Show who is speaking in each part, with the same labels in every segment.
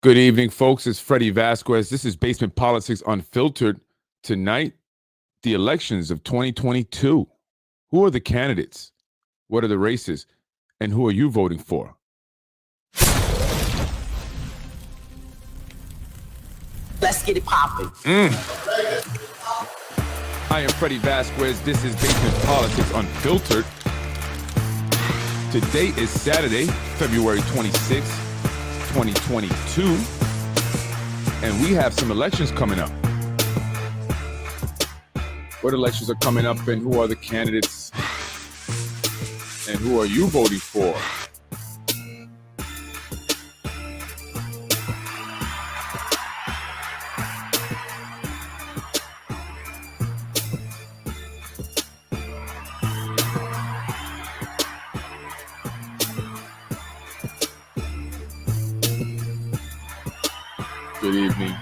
Speaker 1: Good evening, folks. It's Freddie Vasquez. This is Basement Politics Unfiltered. Tonight, the elections of 2022. Who are the candidates? What are the races? And who are you voting for?
Speaker 2: Let's get it popping.
Speaker 1: I am Freddie Vasquez. This is Basement Politics Unfiltered. Today is Saturday, February 26th, 2022. And we have some elections coming up. What elections are coming up and who are the candidates? And who are you voting for? Good evening.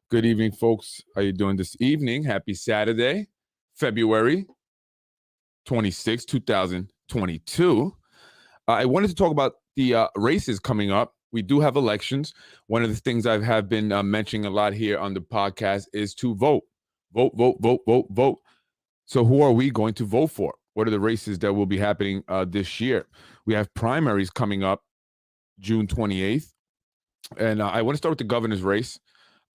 Speaker 1: Good evening, folks. How you doing this evening? Happy Saturday, February 26, 2022. I wanted to talk about the races coming up. We do have elections. One of the things I have been mentioning a lot here on the podcast is to vote. Vote, vote, vote, vote, vote. So who are we going to vote for? What are the races that will be happening this year? We have primaries coming up June 28th. And I want to start with the governor's race.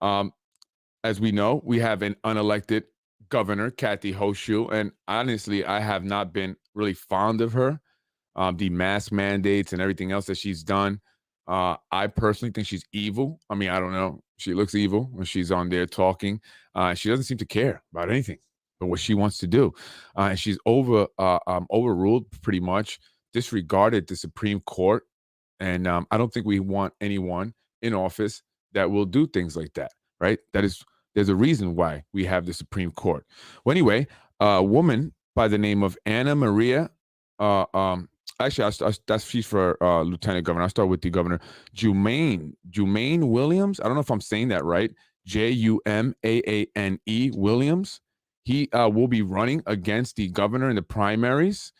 Speaker 1: As we know, we have an unelected governor, Kathy Hochul, and honestly, I have not been really fond of her. The mask mandates and everything else that she's done. I personally think she's evil. I mean, I don't know. She looks evil when she's on there talking. She doesn't seem to care about anything but what she wants to do. And she's overruled pretty much, disregarded the Supreme Court. And I don't think we want anyone in office that will do things like that, right? There's a reason why we have the Supreme Court. Well, anyway, a woman by the name of Anna Maria, she's for Lieutenant Governor. I'll start with the governor, Jumaane Williams. I don't know if I'm saying that right. Jumaane Williams. He will be running against the governor in the primaries.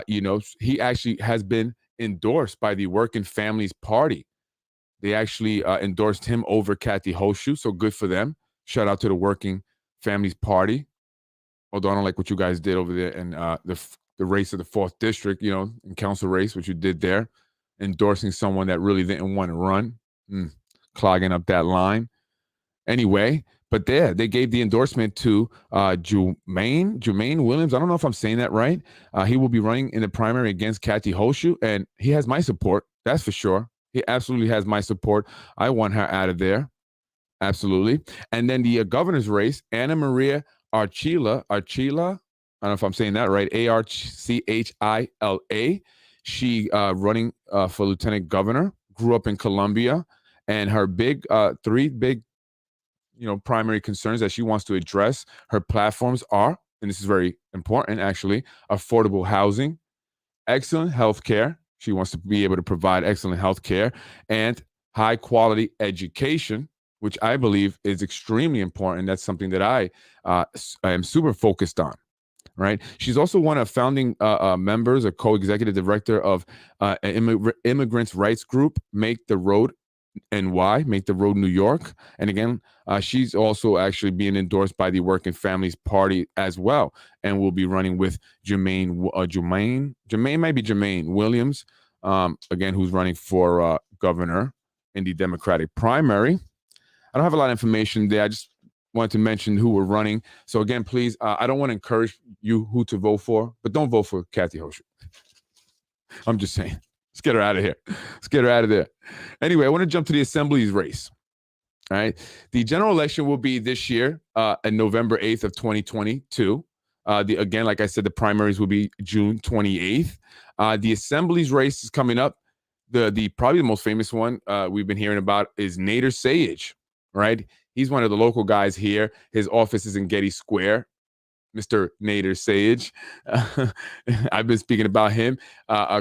Speaker 1: He actually has been endorsed by the Working Families Party. They actually endorsed him over Kathy Hochul, so good for them. Shout out to the Working Families Party. Although I don't like what you guys did over there in the race of the 4th District, in council race, what you did there, endorsing someone that really didn't want to run, clogging up that line. Anyway, but they gave the endorsement to Jumaane Williams. I don't know if I'm saying that right. He will be running in the primary against Kathy Hochul, and he has my support. That's for sure. He absolutely has my support. I want her out of there. Absolutely. And then the governor's race, Anna Maria Archila. I don't know if I'm saying that right. Archila. She running for lieutenant governor, grew up in Colombia, and her three big primary concerns that she wants to address, her platforms are, and this is very important actually, affordable housing, excellent health care. She wants to be able to provide excellent health care and high quality education, which I believe is extremely important. That's something that I am super focused on, right? She's also one of founding members, a co-executive director of immigrants' rights group, Make the Road NY, Make the Road New York. And again, she's also actually being endorsed by the Working Families Party as well, and will be running with Jumaane Williams, again, who's running for governor in the Democratic primary. I don't have a lot of information there. I just wanted to mention who we're running. So again, please, I don't want to encourage you who to vote for, but don't vote for Kathy Hochul. I'm just saying. Let's get her out of here. Let's get her out of there. Anyway, I want to jump to the Assembly's race. All right. The general election will be this year on November 8th of 2022. Again, like I said, the primaries will be June 28th. The Assembly's race is coming up. The probably the most famous one we've been hearing about is Nader Sayegh, right? He's one of the local guys here. His office is in Getty Square. Mr. Nader Sayegh. I've been speaking about him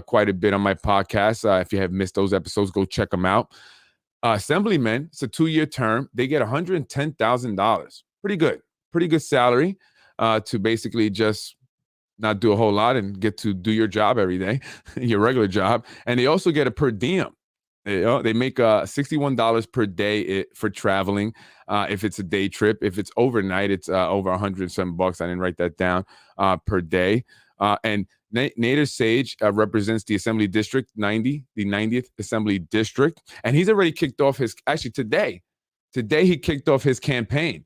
Speaker 1: quite a bit on my podcast. If you have missed those episodes, go check them out. Assemblymen, it's a 2-year term. They get $110,000. Pretty good salary to basically just not do a whole lot and get to do your job every day, your regular job. And they also get a per diem. They make $61 per day for traveling. If it's a day trip, if it's overnight, it's over $107. I didn't write that down per day. And Nader Sayegh represents the Assembly District 90, the 90th Assembly District, and he's already kicked off today he kicked off his campaign.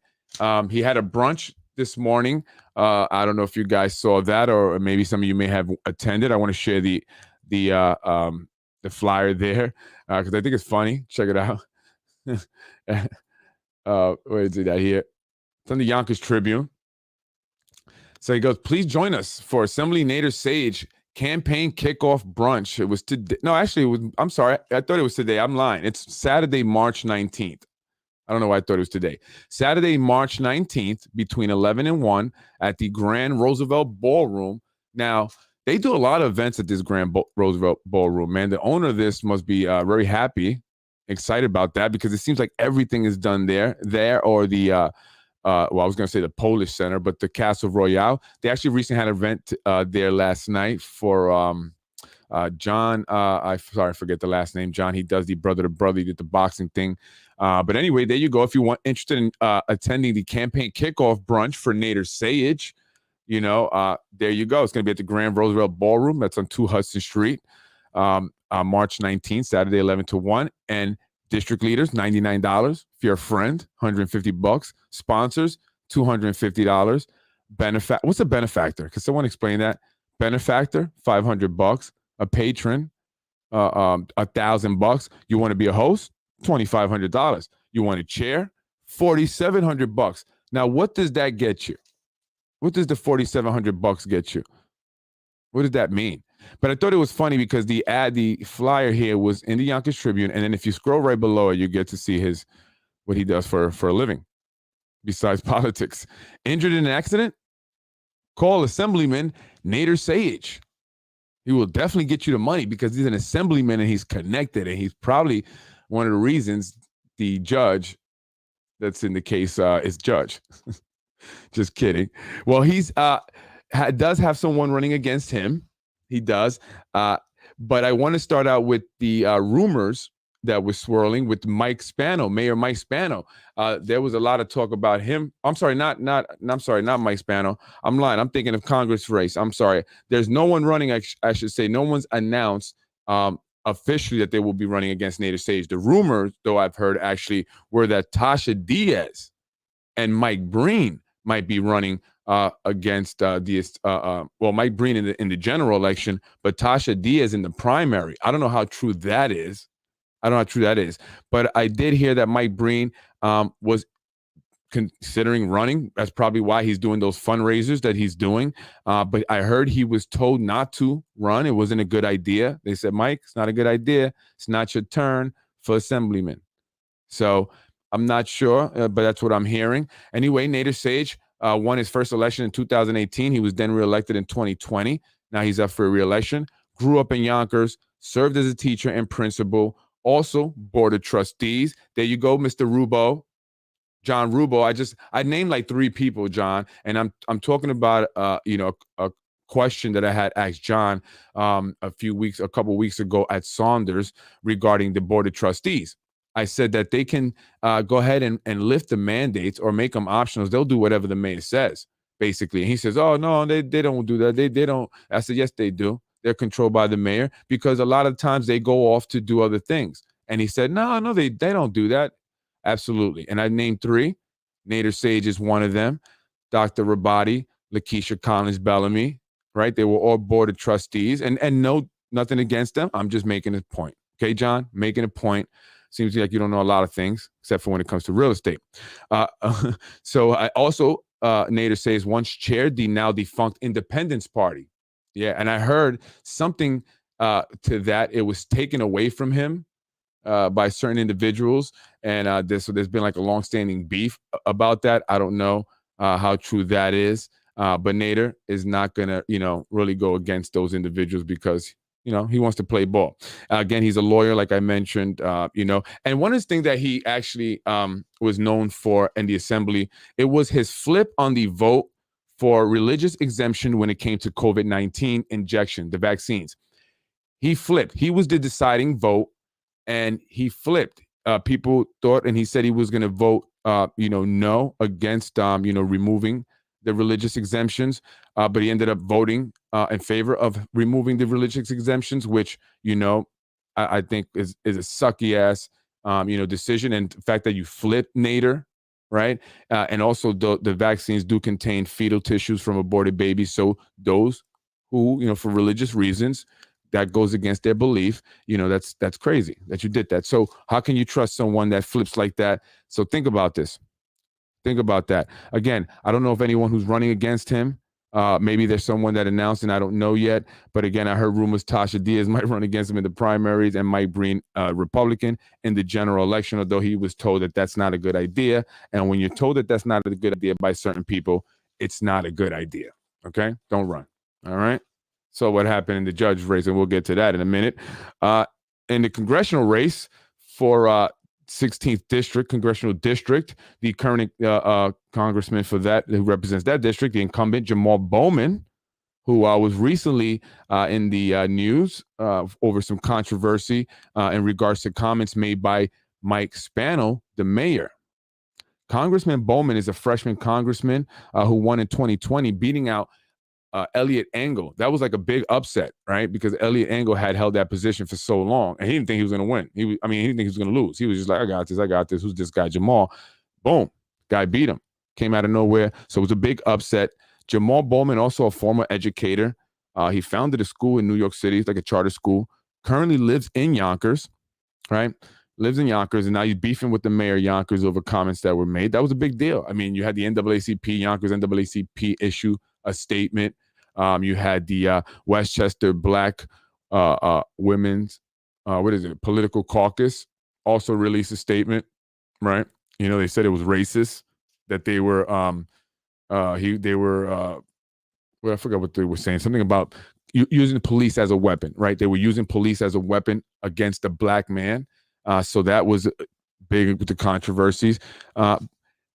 Speaker 1: He had a brunch this morning. I don't know if you guys saw that, or maybe some of you may have attended. I want to share the flyer there because I think it's funny. Check it out. Where is it at here? It's on the Yonkers Tribune. So he goes, please join us for Assembly Nader Sayegh campaign kickoff brunch. It was today. No, actually, I'm sorry. I thought it was today. I'm lying. It's Saturday, March 19th. I don't know why I thought it was today. Saturday, March 19th, between 11 and 1 at the Grand Roosevelt Ballroom. Now, they do a lot of events at this Grand Roosevelt Ballroom, man. The owner of this must be very happy, excited about that, because it seems like everything is done there or the, I was going to say the Polish Center, but the Castle Royale. They actually recently had an event there last night for John. I forget the last name. John, he does the brother to brother. He did the boxing thing. But anyway, there you go. If you interested in attending the campaign kickoff brunch for Nader Sayegh, there you go. It's going to be at the Grand Roosevelt Ballroom. That's on 2 Hudson Street, March 19th, Saturday, 11 to 1. And district leaders, $99. If you're a friend, $150. Sponsors, $250. What's a benefactor? Can someone explain that? Benefactor, $500. A patron, $1,000. You want to be a host? $2,500. You want a chair? $4,700. Now, what does that get you? What does the $4,700 get you? What does that mean? But I thought it was funny because the flyer here was in the Yonkers Tribune, and then if you scroll right below it, you get to see what he does for a living besides politics. Injured in an accident? Call Assemblyman Nader Sayegh. He will definitely get you the money because he's an assemblyman and he's connected, and he's probably one of the reasons the judge that's in the case is judge. Just kidding. Well, he's does have someone running against him. He does. But I want to start out with the rumors that was swirling with Mayor Mike Spano. There was a lot of talk about him. I'm sorry, not Mike Spano. I'm lying. I'm thinking of Congress race. I'm sorry. There's no one running. I should say no one's announced officially that they will be running against Nader Sayegh. The rumors, though, I've heard actually were that Tasha Diaz and Mike Breen might be running against Mike Breen in the general election, but Tasha Diaz in the primary. I don't know how true that is. But I did hear that Mike Breen was considering running. That's probably why he's doing those fundraisers that he's doing. But I heard he was told not to run. It wasn't a good idea. They said, Mike, it's not a good idea. It's not your turn for assemblyman. So I'm not sure, but that's what I'm hearing. Anyway, Nader Sayegh won his first election in 2018. He was then reelected in 2020. Now he's up for re-election. Grew up in Yonkers, served as a teacher and principal, also board of trustees. There you go, Mr. Rubo. John Rubo. I named like 3 people, John, and I'm talking about a question that I had asked John a couple weeks ago at Saunders regarding the board of trustees. I said that they can go ahead and lift the mandates or make them optional. They'll do whatever the mayor says, basically. And he says, oh, no, they don't do that. They don't. I said, yes, they do. They're controlled by the mayor because a lot of times they go off to do other things. And he said, no, they don't do that. Absolutely. And I named 3. Nader Sayegh is one of them. Dr. Rabati, Lakeisha Collins Bellamy, right? They were all board of trustees. And no, nothing against them. I'm just making a point. Okay, John? Making a point. Seems like you don't know a lot of things, except for when it comes to real estate. So I also, Nader Sayegh once chaired the now defunct Independence Party. Yeah, and I heard something to that. It was taken away from him by certain individuals, and there's been like a longstanding beef about that. I don't know how true that is, but Nader is not gonna, really go against those individuals because he wants to play ball. Again, he's a lawyer, like I mentioned, and one of the things that he actually was known for in the assembly, it was his flip on the vote for religious exemption when it came to COVID-19 injection, the vaccines. He flipped. He was the deciding vote, and he flipped. People thought, and he said he was going to vote, no against, removing the religious exemptions, but he ended up voting in favor of removing the religious exemptions, which, I think is a sucky ass, decision. And the fact that you flip Nader, right? And also the vaccines do contain fetal tissues from aborted babies. So those who, for religious reasons, that goes against their belief, that's crazy that you did that. So how can you trust someone that flips like that? So think about this. Think about that. Again, I don't know if anyone who's running against him, maybe there's someone that announced and I don't know yet. But again, I heard rumors Tasha Diaz might run against him in the primaries and Mike Breen, Republican, in the general election, although he was told that that's not a good idea. And when you're told that that's not a good idea by certain people, it's not a good idea. Okay? Don't run. All right? So what happened in the judge race, and we'll get to that in a minute. In the congressional race for 16th district, congressional district, the current congressman for that, who represents that district, the incumbent Jamal Bowman, who was recently in the news over some controversy in regards to comments made by Mike Spano, the mayor. Congressman Bowman is a freshman congressman who won in 2020, beating out Elliot Engel. That was like a big upset, right? Because Elliot Engel had held that position for so long, and he didn't think he was going to win. He didn't think he was going to lose. He was just like, I got this. Who's this guy, Jamal? Boom. Guy beat him. Came out of nowhere. So it was a big upset. Jamal Bowman, also a former educator. He founded a school in New York City. It's like a charter school. Currently lives in Yonkers, right? Lives in Yonkers, and now he's beefing with the mayor of Yonkers over comments that were made. That was a big deal. I mean, you had the NAACP, Yonkers NAACP issue a statement. You had the Westchester Black Women's, political caucus also released a statement, right? They said it was racist, that they were, I forgot what they were saying, something about using the police as a weapon, right? They were using police as a weapon against a black man. So that was big with the controversies.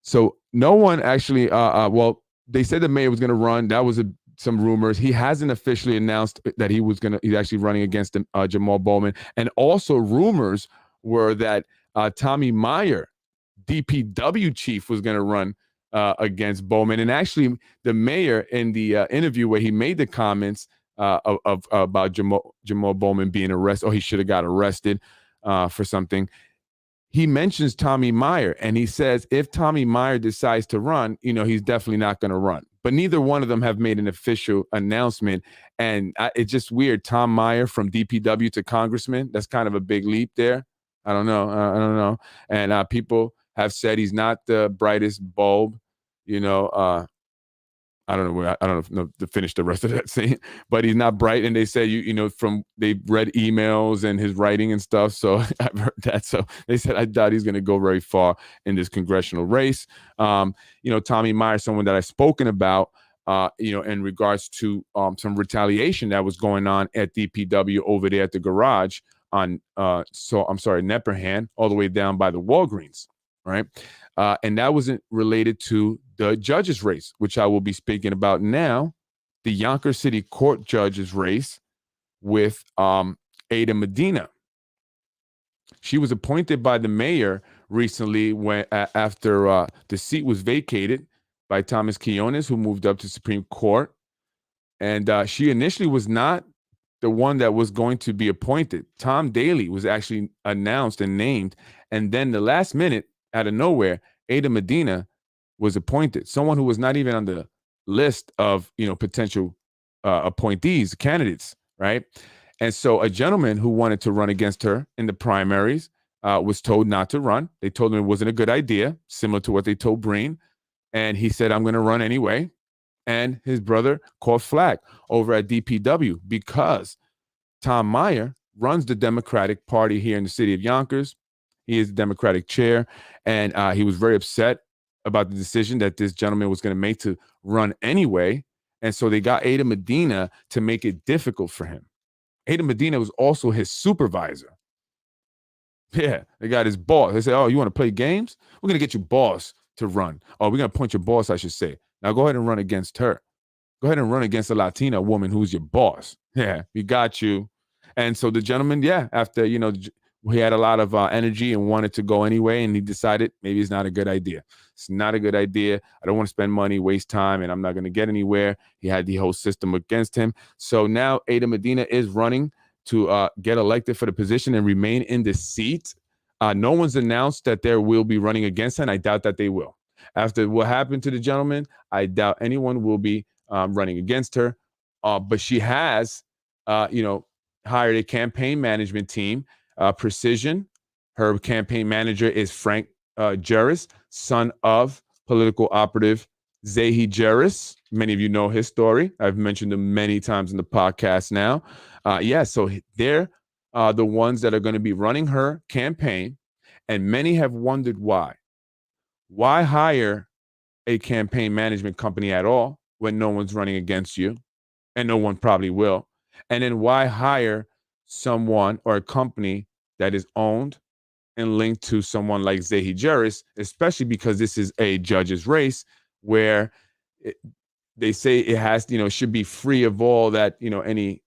Speaker 1: So no one actually, they said the mayor was going to run. That was some rumors. He hasn't officially announced that he's actually running against Jamal Bowman. And also rumors were that Tommy Meyer, DPW chief, was going to run against Bowman. And actually the mayor, in the interview where he made the comments about Jamal Bowman being arrested, he should have got arrested for something, he mentions Tommy Meyer, and he says if Tommy Meyer decides to run, he's definitely not going to run. But neither one of them have made an official announcement. And it's just weird. Tom Meyer from DPW to congressman, that's kind of a big leap there. I don't know. And people have said he's not the brightest bulb, I don't know to finish the rest of that scene, but he's not bright. And they say, they've read emails and his writing and stuff. So I've heard that. So they said, I doubt he's going to go very far in this congressional race. Tommy Meyer, someone that I've spoken about, in regards to some retaliation that was going on at DPW over there at the garage on, Nepperhan, all the way down by the Walgreens, right? And that wasn't related to the judges race, which I will be speaking about now, the Yonkers City Court judges race with Ada Medina. She was appointed by the mayor recently after the seat was vacated by Thomas Quinones, who moved up to Supreme Court. And she initially was not the one that was going to be appointed. Tom Daly was actually announced and named. And then the last minute, out of nowhere, Ada Medina was appointed, someone who was not even on the list of, potential appointees, candidates, right? And so a gentleman who wanted to run against her in the primaries was told not to run. They told him it wasn't a good idea, similar to what they told Breen. And he said, I'm going to run anyway. And his brother caught flack over at DPW because Tom Meyer runs the Democratic Party here in the city of Yonkers. He is the Democratic chair, and he was very upset about the decision that this gentleman was going to make to run anyway. And so they got Ada Medina to make it difficult for him. Ada Medina was also his supervisor. Yeah, they got his boss. They said, you want to play games? We're going to get your boss to run. We're going to appoint your boss, I should say, Now go ahead and run against her. Go ahead and run against a Latina woman who's your boss. Yeah, we got you. And so the gentleman, after, he had a lot of energy and wanted to go anyway, and he decided maybe it's not a good idea. It's not a good idea. I don't want to spend money, waste time, and I'm not going to get anywhere. He had the whole system against him. So now Ada Medina is running to get elected for the position and remain in the seat. No one's announced that they will be running against her, and I doubt that they will. After what happened to the gentleman, I doubt anyone will be running against her. But she has, hired a campaign management team. Precision. Her campaign manager is Frank Jarris, son of political operative Sayegh Jarris. Many of you know his story. I've mentioned him many times in the podcast now. So they're the ones that are going to be running her campaign, and many have wondered why. Why hire a campaign management company at all when no one's running against you, and no one probably will? And then why hire someone or a company that is owned and linked to someone like Sayegh Jarris, especially because this is a judge's race where they say it has, should be free of all that, any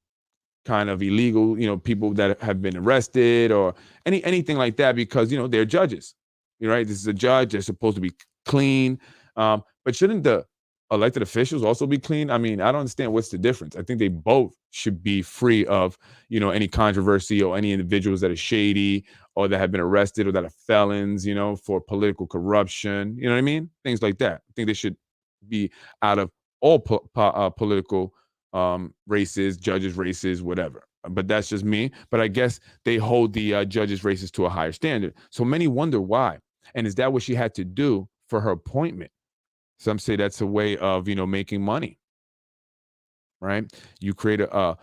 Speaker 1: kind of illegal, people that have been arrested or anything like that, because, they're judges, right? This is a judge. They're supposed to be clean. But shouldn't the elected officials also be clean? I mean, I don't understand what's the difference. I think they both should be free of, any controversy or any individuals that are shady or that have been arrested or that are felons, for political corruption. You know what I mean? Things like that. I think they should be out of all political races, judges races, whatever. But that's just me. But I guess they hold the judges races to a higher standard. So many wonder why. And is that what she had to do for her appointment? Some say that's a way of, making money, right? You create a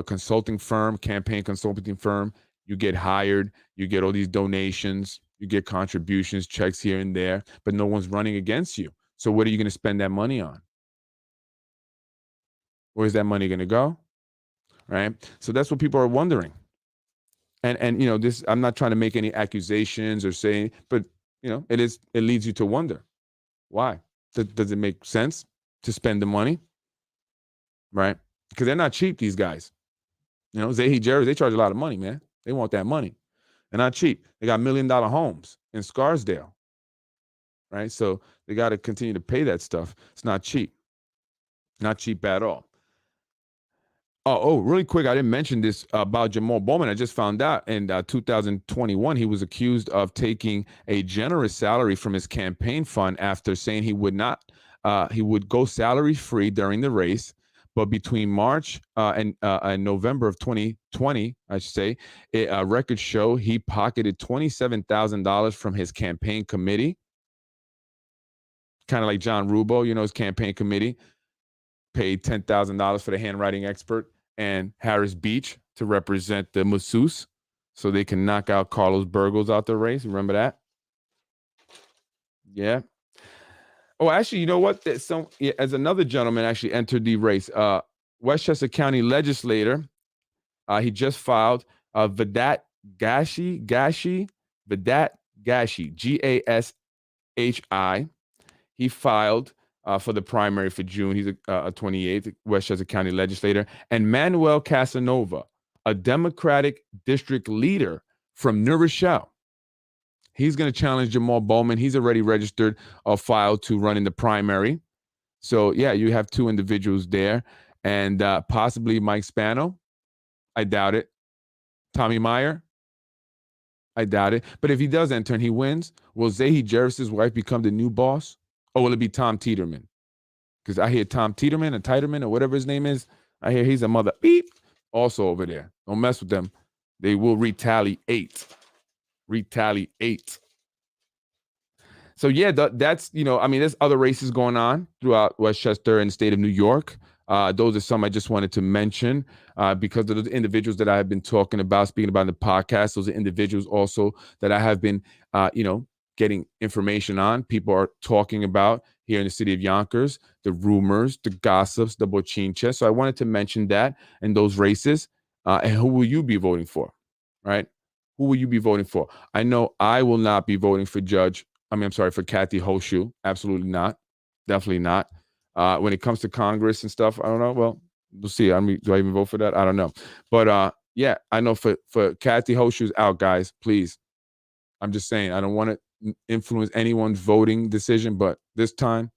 Speaker 1: consulting firm, campaign consulting firm. You get hired. You get all these donations. You get contributions, checks here and there, but no one's running against you. So what are you going to spend that money on? Where's that money going to go? Right? So that's what people are wondering. And this, I'm not trying to make any accusations or say, but it leads you to wonder. Why? Does it make sense to spend the money? Right? Because they're not cheap, these guys. Sayegh Jarris, they charge a lot of money, man. They want that money. They're not cheap. They got $1 million homes in Scarsdale. Right? So they got to continue to pay that stuff. It's not cheap. Not cheap at all. Oh, really quick, I didn't mention this about Jamal Bowman. I just found out in 2021, he was accused of taking a generous salary from his campaign fund after saying he would go salary free during the race. But between March and November of 2020, I should say, records show he pocketed $27,000 from his campaign committee. Kind of like John Rubo, his campaign committee paid $10,000 for the handwriting expert and Harris Beach to represent the masseuse so they can knock out Carlos Burgos out the race. Remember that? Yeah. Oh, actually, you know what? As another gentleman actually entered the race, Westchester County legislator, he just filed Vedat Gashi, Gashi. He filed for the primary for June. He's a 28th Westchester County legislator. And Manuel Casanova, a Democratic district leader from New Rochelle. He's going to challenge Jamal Bowman. He's already registered or filed to run in the primary. So, yeah, you have two individuals there. And possibly Mike Spano. I doubt it. Tommy Meyer. I doubt it. But if he does enter and he wins, will Sayegh Jarris' wife become the new boss? Or will it be Tom Tiedemann? Because I hear Tom Tiedemann or Tiedemann or whatever his name is. I hear he's a mother beep also over there. Don't mess with them. They will retaliate. So, yeah, that's, there's other races going on throughout Westchester and the state of New York. Those are some I just wanted to mention because of the individuals that I have been speaking about in the podcast. Those are individuals also that I have been, getting information on. People are talking about here in the city of Yonkers, the rumors, the gossips, the bochincha. So I wanted to mention that in those races. And who will you be voting for, right? Who will you be voting for? I know I will not be voting for for Kathy Hochul. Absolutely not. Definitely not. When it comes to Congress and stuff, I don't know. Well, we'll see. I mean, do I even vote for that? I don't know. But yeah, I know for Kathy Hochul's out, guys, please. I'm just saying, I don't want to influence anyone's voting decision, but this time,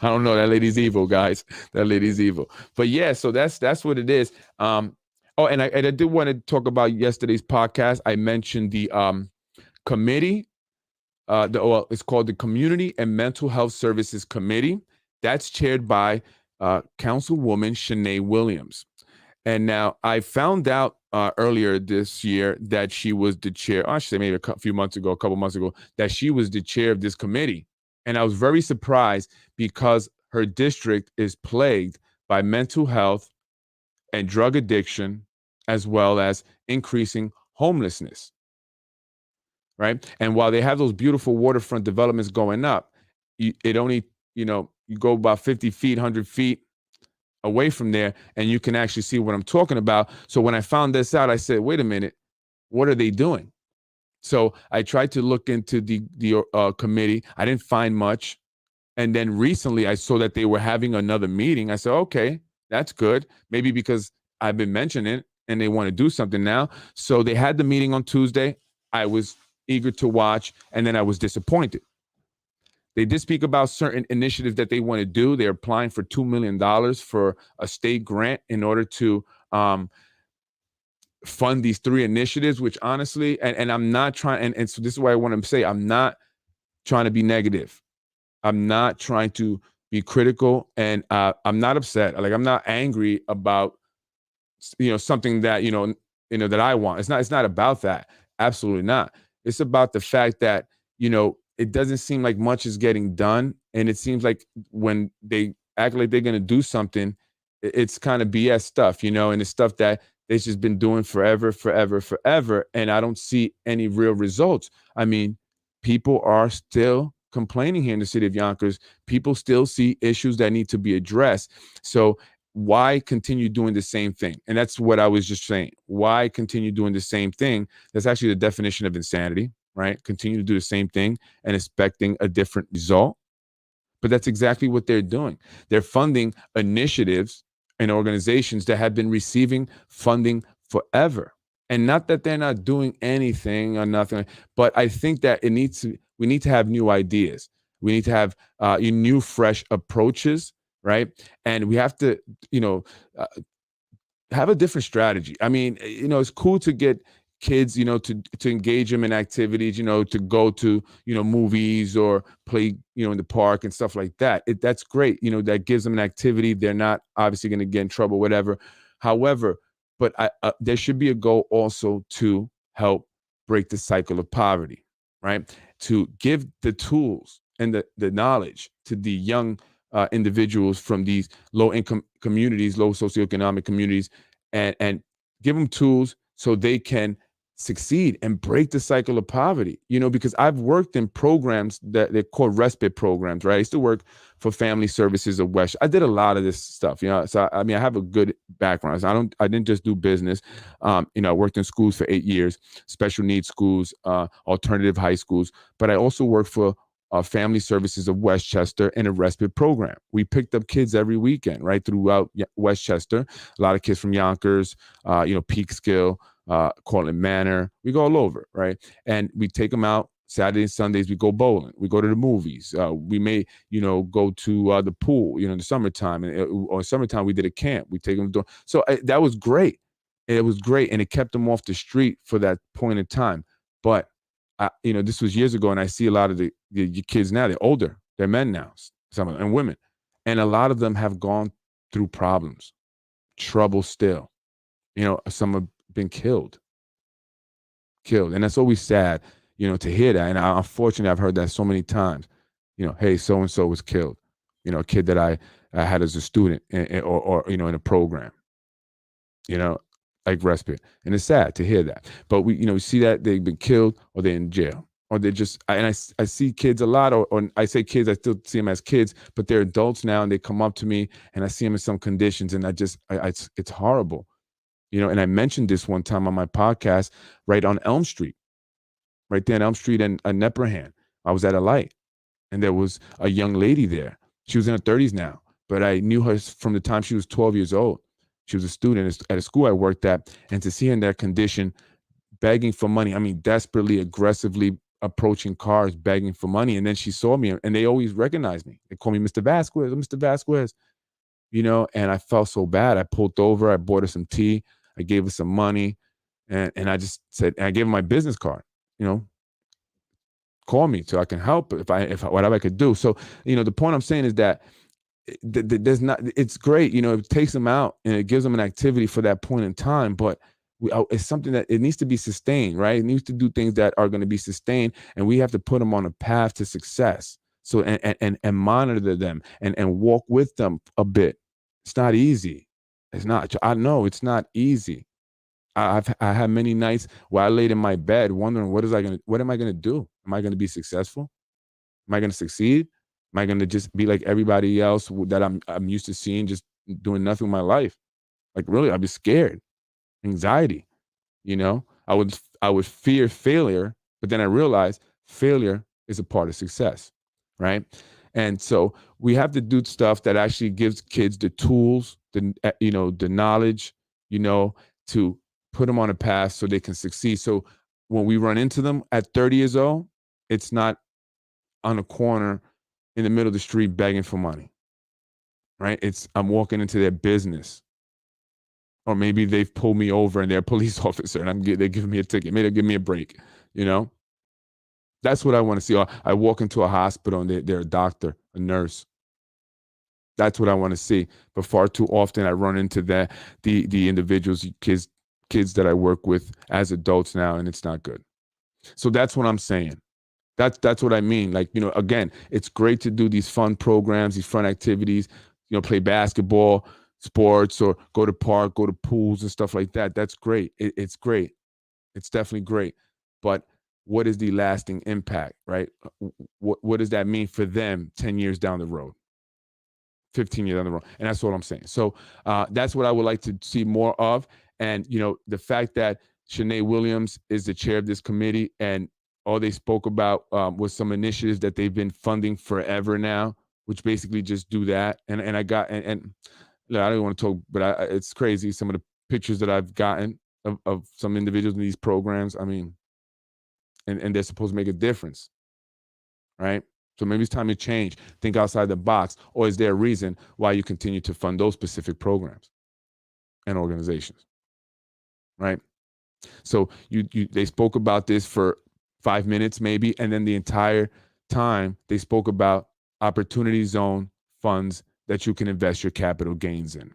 Speaker 1: I don't know. That lady's evil, guys. That lady's evil. But yeah, so that's what it is. Oh, and I did want to talk about yesterday's podcast. I mentioned the committee. It's called the Community and Mental Health Services Committee. That's chaired by Councilwoman Shanae Williams. And now I found out earlier this year that she was the chair. I should say maybe a couple months ago, that she was the chair of this committee. And I was very surprised because her district is plagued by mental health and drug addiction, as well as increasing homelessness. Right. And while they have those beautiful waterfront developments going up, it only, you go about 50 feet, 100 feet away from there, and you can actually see what I'm talking about. So when I found this out, I said, wait a minute, what are they doing? So I tried to look into the committee. I didn't find much. And then recently I saw that they were having another meeting. I said, okay, that's good. Maybe because I've been mentioning it and they want to do something now. So they had the meeting on Tuesday. I was eager to watch, and then I was disappointed. They did speak about certain initiatives that they want to do. They're applying for $2 million for a state grant in order to fund these 3 initiatives, which honestly, and I'm not trying, and so this is why I want to say, I'm not trying to be negative. I'm not trying to be critical, and I'm not upset. Like, I'm not angry about, something that, that I want. It's not about that. Absolutely not. It's about the fact that, it doesn't seem like much is getting done. And it seems like when they act like they're going to do something, it's kind of BS stuff, and it's stuff that they've just been doing forever. And I don't see any real results. I mean, people are still complaining here in the city of Yonkers. People still see issues that need to be addressed. So why continue doing the same thing? And that's what I was just saying. Why continue doing the same thing? That's actually the definition of insanity, right? Continue to do the same thing and expecting a different result. But that's exactly what they're doing. They're funding initiatives and organizations that have been receiving funding forever. And not that they're not doing anything or nothing, but I think that we need to have new ideas. We need to have new, fresh approaches, right? And we have to, have a different strategy. I mean, it's cool to get kids, to engage them in activities, to go to, movies or play, in the park and stuff like that. That's great. That gives them an activity. They're not obviously going to get in trouble, whatever. However, but there should be a goal also to help break the cycle of poverty, right? To give the tools and the knowledge to the young individuals from these low-income communities, low socioeconomic communities, and give them tools so they can succeed and break the cycle of poverty. Because I've worked in programs that they're called respite programs, right? I used to work for Family Services of West. I did a lot of this stuff, So I mean, I have a good background. So I didn't just do business. I worked in schools for 8 years, special needs schools, alternative high schools, but I also worked for Family Services of Westchester in a respite program. We picked up kids every weekend, right, throughout Westchester. A lot of kids from Yonkers, Peekskill, Cortland Manor. We go all over, right? And we take them out Saturdays and Sundays. We go bowling. We go to the movies. We may, go to the pool, in the summertime. Or summertime, we did a camp. We take them to. So that was great. It was great, and it kept them off the street for that point in time. But this was years ago, and I see a lot of the kids now. They're older. They're men now, some of them, and women, and a lot of them have gone through problems, trouble still. Some have been killed, and that's always sad, to hear that. And unfortunately, I've heard that so many times. Hey, so and so was killed. A kid that I had as a student, or in a program. Like respite. And it's sad to hear that. But we see that they've been killed or they're in jail. Or they're just, and I see kids a lot, or I say kids, I still see them as kids, but they're adults now, and they come up to me and I see them in some conditions, and it's horrible. And I mentioned this one time on my podcast, right on Elm Street, right there on Elm Street and Neprahan. I was at a light, And there was a young lady there. She was in her 30s now, but I knew her from the time she was 12 years old. She was a student at a school I worked at. And to see her in that condition, begging for money, I mean, desperately, aggressively approaching cars, begging for money. And then she saw me, and they always recognized me. They call me Mr. Vasquez, Mr. Vasquez, and I felt so bad. I pulled over, I bought her some tea, I gave her some money, and I just said, and I gave her my business card, call me so I can help if whatever I could do. So, the point I'm saying is that there's not, it's great, it takes them out and it gives them an activity for that point in time, but it's something that it needs to be sustained, right? It needs to do things that are going to be sustained, and we have to put them on a path to success. So, and monitor them and walk with them a bit. It's not easy. It's not, I know it's not easy. I had many nights where I laid in my bed wondering, what am I going to do? Am I going to be successful? Am I going to succeed? Am I going to just be like everybody else that I'm used to seeing, just doing nothing with my life? Like, really, I'd be scared, anxiety. I would fear failure, but then I realized failure is a part of success, right? And so we have to do stuff that actually gives kids the tools, the knowledge, to put them on a path so they can succeed. So when we run into them at 30 years old, it's not on a corner in the middle of the street begging for money, right? I'm walking into their business. Or maybe they've pulled me over and they're a police officer and they're giving me a ticket. Maybe they'll give me a break, That's what I want to see. Or I walk into a hospital and they're a doctor, a nurse. That's what I want to see. But far too often I run into the individuals, kids that I work with as adults now, and it's not good. So that's what I'm saying. That's what I mean. Like, again, it's great to do these fun programs, these fun activities, play basketball, sports, or go to park, go to pools and stuff like that. That's great. It's great. It's definitely great. But what is the lasting impact, right? What does that mean for them 10 years down the road, 15 years down the road? And that's what I'm saying. So that's what I would like to see more of. And, the fact that Shanae Williams is the chair of this committee, and all they spoke about was some initiatives that they've been funding forever now, which basically just do that. And I got, and look, I don't want to talk, but it's crazy. Some of the pictures that I've gotten of some individuals in these programs, I mean, and they're supposed to make a difference, right? So maybe it's time to change, think outside the box. Or is there a reason why you continue to fund those specific programs and organizations, right? So they spoke about this for 5 minutes maybe, and then the entire time they spoke about opportunity zone funds that you can invest your capital gains in.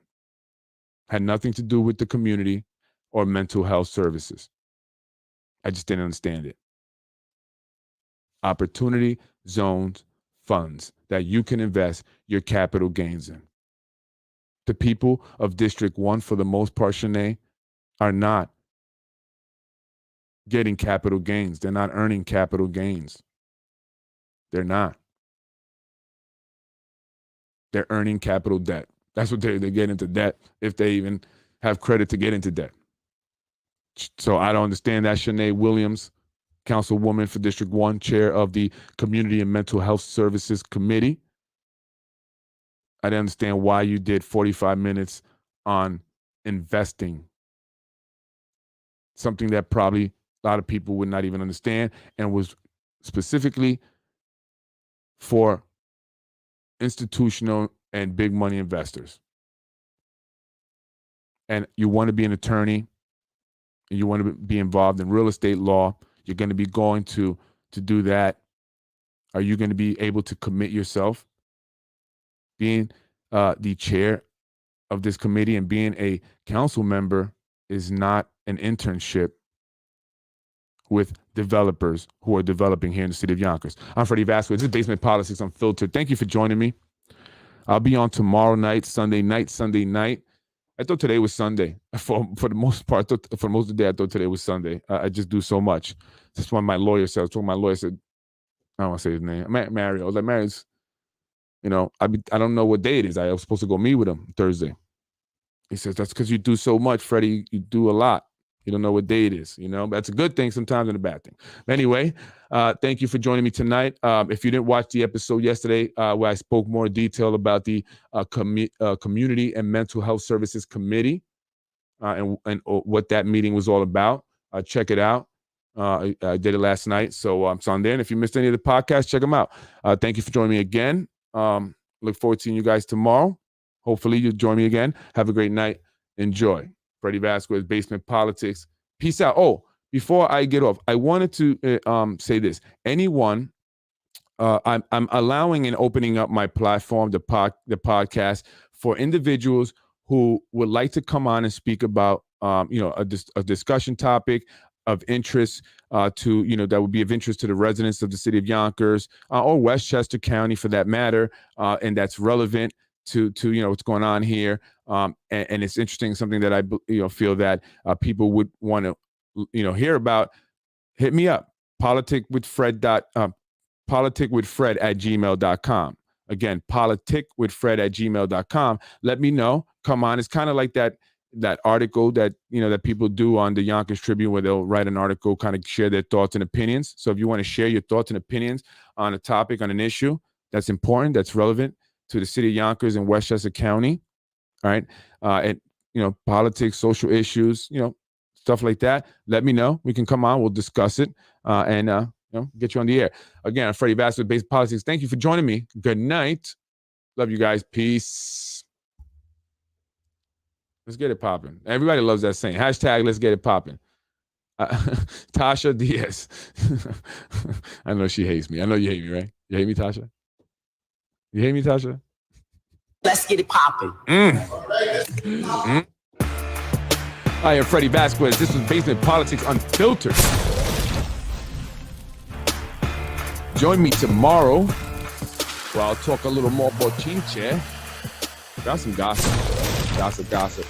Speaker 1: Had nothing to do with the community or mental health services. I just didn't understand it. Opportunity zones funds that you can invest your capital gains in. The people of District 1, for the most part, Shanae, are not getting capital gains. They're not earning capital gains. They're not. They're earning capital debt. That's what they get into debt, if they even have credit to get into debt. So I don't understand that. Shanae Williams, Councilwoman for District 1, chair of the Community and Mental Health Services Committee. I didn't understand why you did 45 minutes on investing, something that probably a lot of people would not even understand, and was specifically for institutional and big money investors. And you want to be an attorney, and you want to be involved in real estate law, you're going to be going to do that. Are you going to be able to commit yourself? Being the chair of this committee and being a council member is not an internship with developers who are developing here in the city of Yonkers. I'm Freddie Vasquez. This is Basement Politics Unfiltered. Thank you for joining me. I'll be on tomorrow night, Sunday night. I thought today was Sunday. For the most part, for most of the day, I thought today was Sunday. I just do so much. That's what my lawyer said. That's what my lawyer said. I don't want to say his name. Mario. I was like, Mario's, I don't know what day it is. I was supposed to go meet with him Thursday. He says, that's because you do so much, Freddie. You do a lot. You don't know what day it is, you know. That's a good thing sometimes and a bad thing. But anyway, thank you for joining me tonight. If you didn't watch the episode yesterday where I spoke more detail about the Community and Mental Health Services Committee and what that meeting was all about, check it out. I did it last night, so it's on there. And if you missed any of the podcasts, check them out. Thank you for joining me again. Look forward to seeing you guys tomorrow. Hopefully you'll join me again. Have a great night. Enjoy. Freddie Vasquez, Basement Politics. Peace out. Oh, before I get off, I wanted to say this. Anyone, I'm allowing and opening up my platform, the podcast, for individuals who would like to come on and speak about, a discussion topic of interest that would be of interest to the residents of the city of Yonkers or Westchester County, for that matter, and that's relevant to what's going on here, and it's interesting, something that I feel that people would want to hear about. Hit me up, politicwithfred@gmail.com. Again, politicwithfred@gmail.com. Let me know. Come on, it's kind of like that article that that people do on the Yonkers Tribune, where they'll write an article, kind of share their thoughts and opinions. So if you want to share your thoughts and opinions on a topic, on an issue that's important, that's relevant to the city of Yonkers and Westchester County, all right, and politics, social issues, stuff like that, let me know. We can come on, we'll discuss it, and get you on the air. Again, I'm Freddie Vasquez, Basic Politics. Thank you for joining me. Good night. Love you guys. Peace. Let's get it popping. Everybody loves that saying. Hashtag let's get it popping. Tasha Diaz. I know she hates me. I know you hate me, right? You hate me, Tasha? You hate me, Tasha?
Speaker 2: Let's get it popping.
Speaker 1: I am Freddie Vasquez. This was Basement Politics Unfiltered. Join me tomorrow where I'll talk a little more about chinche. Got some gossip.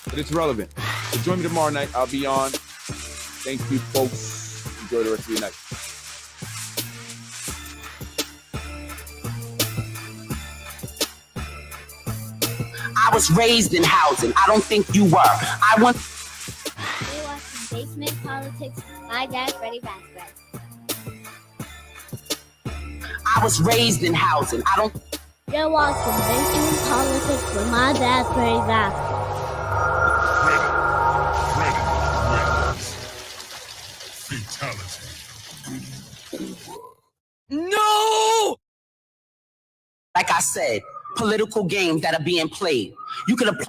Speaker 1: But it's relevant. So join me tomorrow night. I'll be on. Thank you, folks. Enjoy the rest of your night.
Speaker 2: I was raised in housing. I don't think you were.
Speaker 3: You're watching Basement Politics with my dad, Freddie Vasquez.
Speaker 2: I was raised in housing.
Speaker 3: You're watching Basement Politics with my dad, Freddie Vasquez.
Speaker 4: Fatality.
Speaker 2: No! Like I said, political games that are being played. You can apply.